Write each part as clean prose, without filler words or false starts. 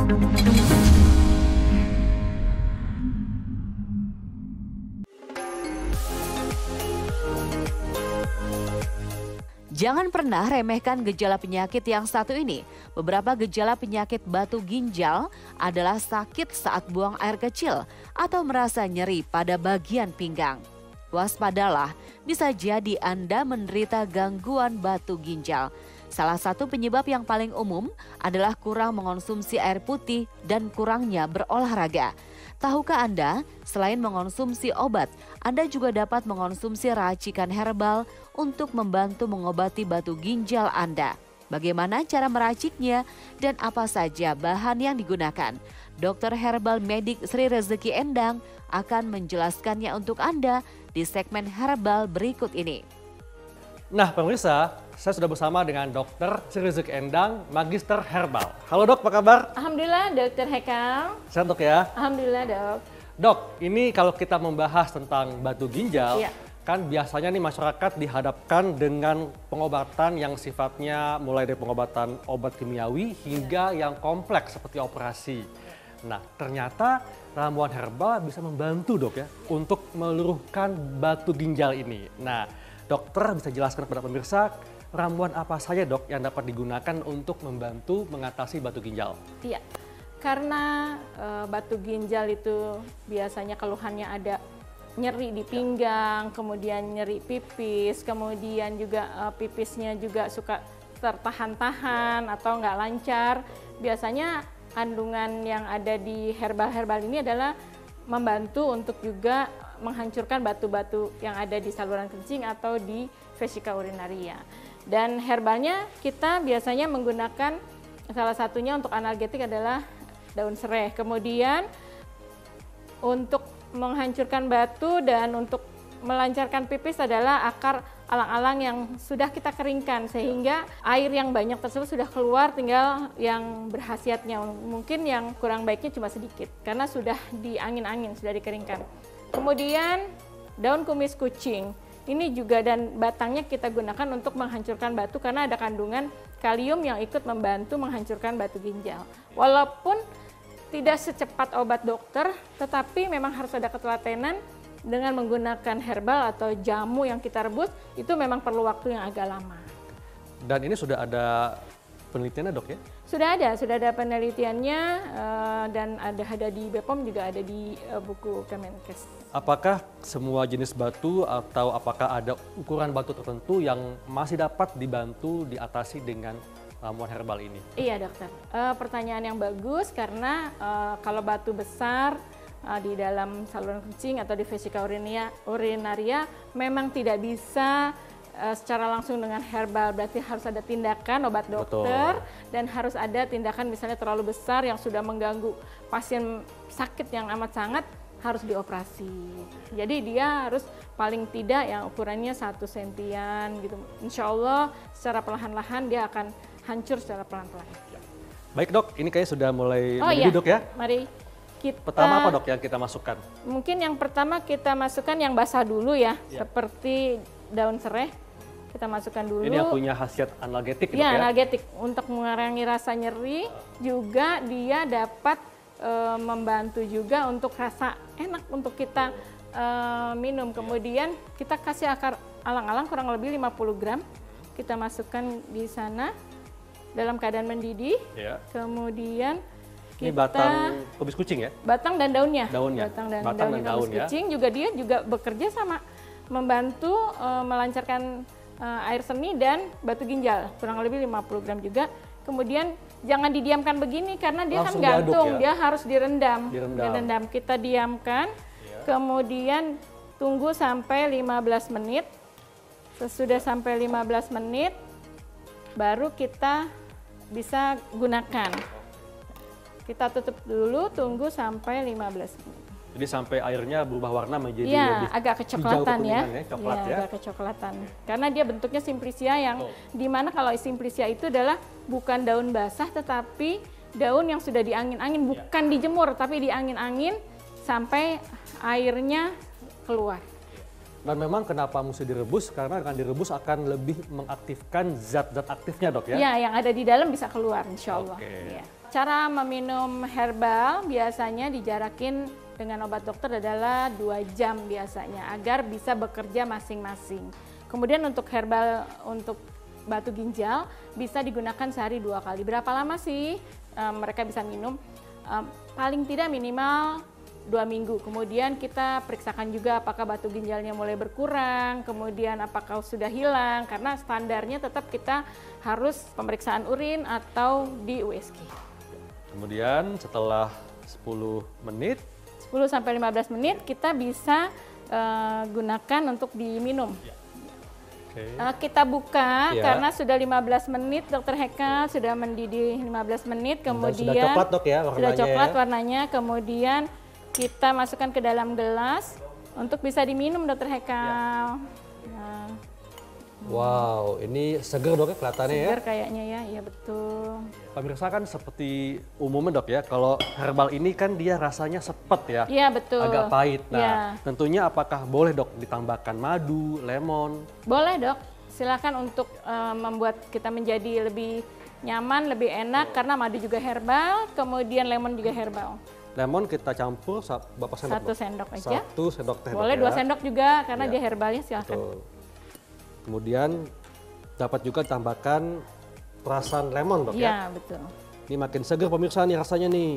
Jangan pernah remehkan gejala penyakit yang satu ini. Beberapa gejala penyakit batu ginjal adalah sakit saat buang air kecil atau merasa nyeri pada bagian pinggang. Waspadalah, bisa jadi Anda menderita gangguan batu ginjal. Salah satu penyebab yang paling umum adalah kurang mengonsumsi air putih dan kurangnya berolahraga. Tahukah Anda, selain mengonsumsi obat, Anda juga dapat mengonsumsi racikan herbal untuk membantu mengobati batu ginjal Anda. Bagaimana cara meraciknya dan apa saja bahan yang digunakan? Dokter Herbal Medik Sri Rezeki Endang akan menjelaskannya untuk Anda di segmen herbal berikut ini. Nah pemirsa, saya sudah bersama dengan Dokter Sri Rezeki Endang, Magister Herbal. Halo dok, apa kabar? Alhamdulillah Dokter Hekal. Sehat dok ya? Alhamdulillah dok. Dok, ini kalau kita membahas tentang batu ginjal, Iya. kan biasanya nih masyarakat dihadapkan dengan pengobatan yang sifatnya mulai dari pengobatan obat kimiawi hingga yang kompleks seperti operasi. Nah ternyata ramuan herbal bisa membantu dok ya untuk meluruhkan batu ginjal ini. Nah dokter bisa jelaskan kepada pemirsa ramuan apa saja dok yang dapat digunakan untuk membantu mengatasi batu ginjal? Iya, karena batu ginjal itu biasanya keluhannya ada nyeri di pinggang, kemudian nyeri pipis, kemudian juga pipisnya juga suka tertahan-tahan atau nggak lancar. Biasanya kandungan yang ada di herbal-herbal ini adalah membantu untuk juga menghancurkan batu-batu yang ada di saluran kencing atau di vesika urinaria. Dan herbalnya kita biasanya menggunakan salah satunya untuk analgetik adalah daun serai. Kemudian untuk menghancurkan batu dan untuk melancarkan pipis adalah akar alang-alang yang sudah kita keringkan sehingga air yang banyak tersebut sudah keluar, tinggal yang berkhasiatnya. Mungkin yang kurang baiknya cuma sedikit karena sudah diangin-angin, sudah dikeringkan. Kemudian daun kumis kucing. Ini juga dan batangnya kita gunakan untuk menghancurkan batu karena ada kandungan kalium yang ikut membantu menghancurkan batu ginjal. Walaupun tidak secepat obat dokter, tetapi memang harus ada ketelatenan dengan menggunakan herbal atau jamu yang kita rebus, itu memang perlu waktu yang agak lama. Dan ini sudah ada penelitiannya dok ya? Sudah ada penelitiannya dan ada di BPOM juga ada di buku Kemenkes. Apakah semua jenis batu atau apakah ada ukuran batu tertentu yang masih dapat dibantu diatasi dengan ramuan herbal ini? Iya dokter, pertanyaan yang bagus karena kalau batu besar di dalam saluran kencing atau di vesika urinaria memang tidak bisa secara langsung dengan herbal, berarti harus ada tindakan obat dokter. Betul. Dan harus ada tindakan misalnya terlalu besar yang sudah mengganggu pasien sakit yang amat sangat harus dioperasi. Jadi dia harus paling tidak yang ukurannya 1 sentian gitu. Insya Allah secara perlahan-lahan dia akan hancur secara pelan-pelan. Baik dok, ini kayaknya sudah mulai mendidih dok ya? Mari. Pertama apa dok yang kita masukkan? Mungkin yang pertama kita masukkan yang basah dulu ya. Seperti daun serai. Kita masukkan dulu. Ini yang punya khasiat analgetik dok ya? Ya, analgetik. Untuk mengurangi rasa nyeri, juga dia dapat membantu juga untuk rasa enak untuk kita minum. Kemudian kita kasih akar alang-alang kurang lebih 50 gram. Kita masukkan di sana dalam keadaan mendidih. Ya. Kemudian ini batang kubis kucing ya? Batang dan daunnya. Batang dan daun kubis kucing juga dia juga bekerja sama membantu melancarkan air seni dan batu ginjal. Kurang lebih 50 gram juga. Kemudian jangan didiamkan begini karena dia langsung kan gantung, ya? Dia harus direndam. Kita diamkan, kemudian tunggu sampai 15 menit. Sesudah sampai 15 menit, baru kita bisa gunakan. Kita tutup dulu, tunggu sampai 15 menit. Jadi sampai airnya berubah warna menjadi lebih agak kecoklatan ya. Coklat ya. Agak kecoklatan. Karena dia bentuknya simplicia yang dimana kalau simplicia itu adalah bukan daun basah tetapi daun yang sudah diangin-angin, bukan dijemur tapi diangin-angin sampai airnya keluar. Dan memang kenapa mesti direbus? Karena dengan direbus akan lebih mengaktifkan zat-zat aktifnya dok ya? Iya, yang ada di dalam bisa keluar insya Allah. Ya. Cara meminum herbal biasanya dijarakin dengan obat dokter adalah 2 jam biasanya agar bisa bekerja masing-masing. Kemudian untuk herbal untuk batu ginjal bisa digunakan sehari 2 kali. Berapa lama sih mereka bisa minum? Paling tidak minimal 2 minggu. Kemudian kita periksakan juga apakah batu ginjalnya mulai berkurang, kemudian apakah sudah hilang, karena standarnya tetap kita harus pemeriksaan urin atau di USG. Kemudian setelah 10 menit, 10-15 menit kita bisa gunakan untuk diminum. Kita buka karena sudah 15 menit, Dokter Heka sudah mendidih 15 menit, kemudian sudah coklat dok ya warnanya. Sudah coklat warnanya, kemudian kita masukkan ke dalam gelas untuk bisa diminum, Dokter Heka. Nah. Wow, ini seger dok ya kelihatannya ya? Seger kayaknya ya, iya betul. Pemirsa kan seperti umumnya dok ya, kalau herbal ini kan dia rasanya sepet ya? Iya betul. Agak pahit. Nah, ya. tentunya apakah boleh dok ditambahkan madu, lemon? Boleh dok, silakan untuk membuat kita menjadi lebih nyaman, lebih enak karena madu juga herbal, kemudian lemon juga herbal. Lemon kita campur berapa sendok? 1 sendok aja. 1 sendok teh. Boleh dok, 2 sendok juga karena dia herbalnya silakan. Betul. Kemudian dapat juga tambahkan perasan lemon dok ya? Iya betul. Ini makin seger pemirsa nih rasanya nih.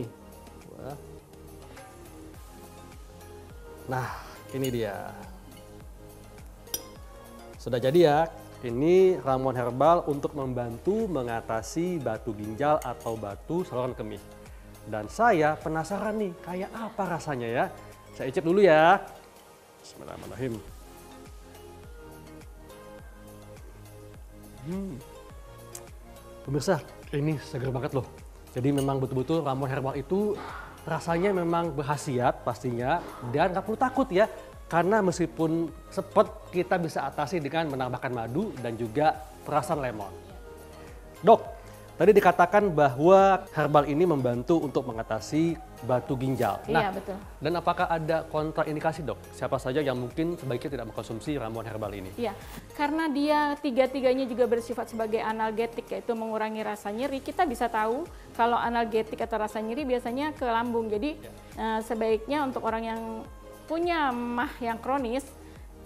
Nah ini dia. Sudah jadi ya. Ini ramuan herbal untuk membantu mengatasi batu ginjal atau batu saluran kemih. Dan saya penasaran nih, kayak apa rasanya ya? Saya icip dulu ya. Bismillahirrahmanirrahim. Pemirsa, ini seger banget loh. Jadi memang betul-betul ramuan herbal itu rasanya memang berkhasiat pastinya. Dan nggak perlu takut ya. Karena meskipun sepet, kita bisa atasi dengan menambahkan madu dan juga perasan lemon. Dok, tadi dikatakan bahwa herbal ini membantu untuk mengatasi batu ginjal. Iya, betul. Dan apakah ada kontraindikasi dok? Siapa saja yang mungkin sebaiknya tidak mengkonsumsi ramuan herbal ini? Iya, karena dia tiga-tiganya juga bersifat sebagai analgetik, yaitu mengurangi rasa nyeri. Kita bisa tahu kalau analgetik atau rasa nyeri biasanya ke lambung. Jadi sebaiknya untuk orang yang punya mah yang kronis,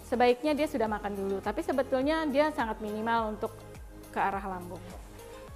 sebaiknya dia sudah makan dulu. Tapi sebetulnya dia sangat minimal untuk ke arah lambung.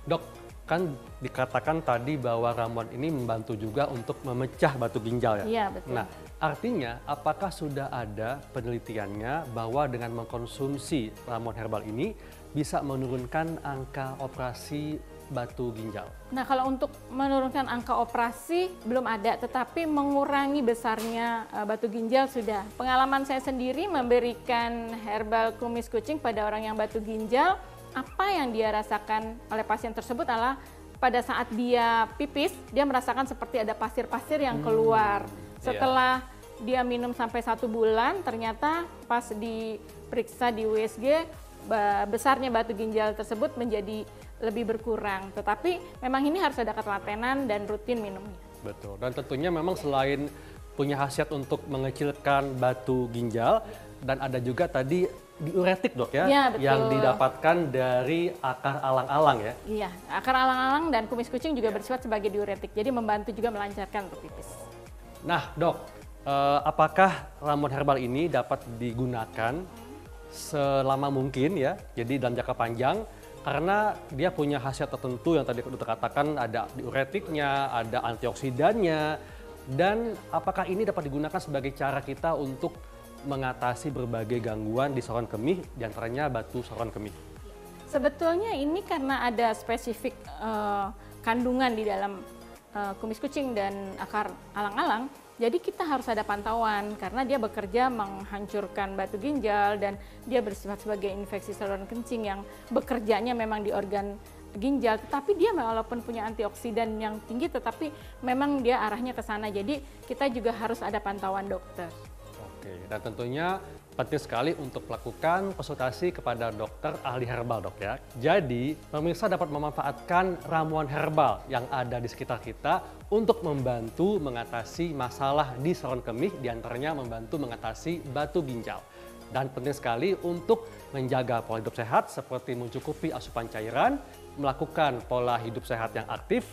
Dok, kan dikatakan tadi bahwa ramuan ini membantu juga untuk memecah batu ginjal ya? Iya, betul. Nah, artinya apakah sudah ada penelitiannya bahwa dengan mengkonsumsi ramuan herbal ini bisa menurunkan angka operasi batu ginjal? Nah, kalau untuk menurunkan angka operasi belum ada, tetapi mengurangi besarnya batu ginjal sudah. Pengalaman saya sendiri memberikan herbal kumis kucing pada orang yang batu ginjal, apa yang dia rasakan oleh pasien tersebut adalah pada saat dia pipis, dia merasakan seperti ada pasir-pasir yang keluar. Setelah dia minum sampai 1 bulan, ternyata pas diperiksa di USG, besarnya batu ginjal tersebut menjadi lebih berkurang. Tetapi memang ini harus ada ketelatenan dan rutin minumnya. Betul, dan tentunya memang selain punya khasiat untuk mengecilkan batu ginjal, dan ada juga tadi diuretik dok ya, Ya betul. yang didapatkan dari akar alang-alang ya. Iya, akar alang-alang dan kumis kucing juga bersifat sebagai diuretik, jadi membantu juga melancarkan untuk pipis. Nah dok, apakah ramuan herbal ini dapat digunakan selama mungkin ya, jadi dalam jangka panjang, karena dia punya khasiat tertentu yang tadi dokter katakan, ada diuretiknya, ada antioksidannya, dan apakah ini dapat digunakan sebagai cara kita untuk mengatasi berbagai gangguan di saluran kemih, diantaranya batu saluran kemih? Sebetulnya ini karena ada spesifik kandungan di dalam kumis kucing dan akar alang-alang, jadi kita harus ada pantauan karena dia bekerja menghancurkan batu ginjal dan dia bersifat sebagai infeksi saluran kencing yang bekerjanya memang di organ ginjal, tetapi dia walaupun punya antioksidan yang tinggi tetapi memang dia arahnya ke sana, jadi kita juga harus ada pantauan dokter. Oke, dan tentunya penting sekali untuk melakukan konsultasi kepada dokter ahli herbal dok ya. Jadi pemirsa dapat memanfaatkan ramuan herbal yang ada di sekitar kita untuk membantu mengatasi masalah di saluran kemih, diantaranya membantu mengatasi batu ginjal. Dan penting sekali untuk menjaga pola hidup sehat seperti mencukupi asupan cairan, melakukan pola hidup sehat yang aktif,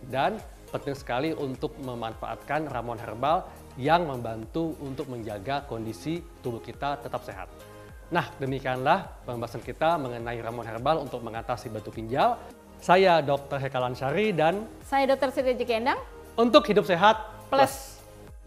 Dan penting sekali untuk memanfaatkan ramuan herbal yang membantu untuk menjaga kondisi tubuh kita tetap sehat. Nah, demikianlah pembahasan kita mengenai ramuan herbal untuk mengatasi batu ginjal. Saya Dr. Heka Lansari dan Saya Dr. Siti Jekendang. untuk hidup sehat plus.